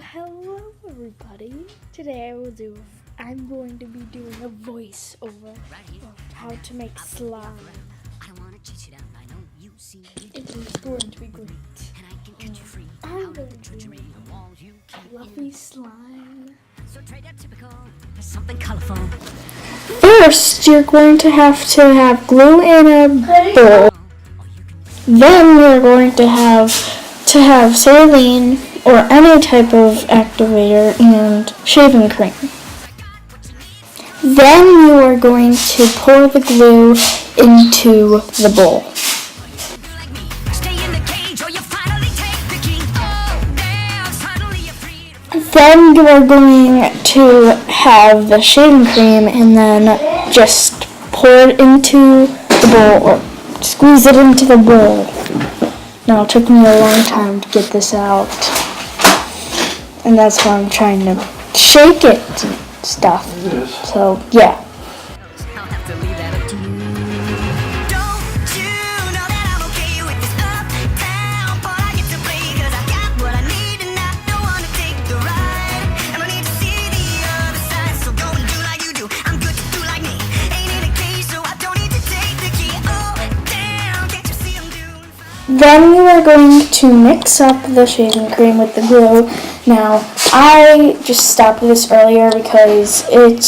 Hello everybody. Today I'm going to be doing a voiceover of how to make slime. It is going to be great. I'm going to make fluffy slime. Something colorful. First, you're going to have glue in a bowl. Then you're going to have saline or any type of activator and shaving cream. Then you are going to pour the glue into the bowl. Then you are going to have the shaving cream and then just pour it into the bowl or squeeze it into the bowl. Now it took me a long time to get this out. And that's why I'm trying to shake it and stuff. So, yeah. I'll have to leave that up to you. Don't you know that I'm okay with this uptown part? I get to play 'cause I got what I need and I don't wanna take the ride. And I need to see the other side, so go and do like you do. I'm good to do like me. Ain't in a cage, so I don't need to take the key. Oh, damn, can't you see I'm doing fine? Then you are going to mix up the shaving cream with the glue. Now, I just stopped this earlier because it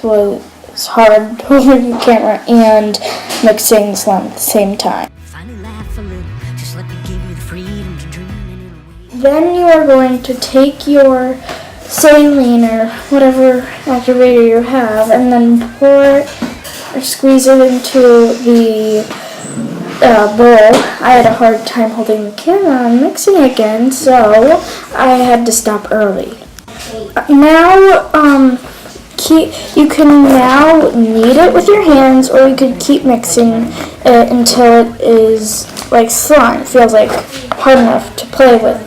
was hard holding the camera and mixing slime at the same time. Finally laugh a little, just let me give you the freedom to dream in a way. Then you are going to take your saline or whatever activator you have and then pour it or squeeze it into the bowl. I had a hard time holding the camera and mixing it again, so I had to stop early. Now, you can now knead it with your hands, or you could keep mixing it until it is like slime. It feels like hard enough to play with,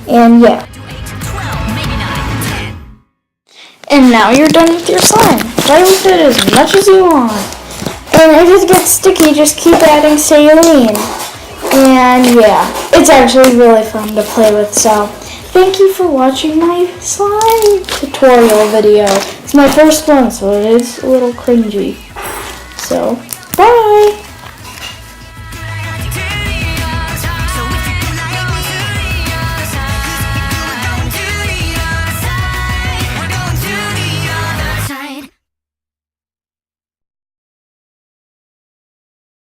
and yeah. 12, maybe 9, 10. And now you're done with your slime. Play with it as much as you want. And if it gets sticky, just keep adding saline. And yeah, it's actually really fun to play with. So thank you for watching my slime tutorial video. It's my first one, so it is a little cringy. So, bye!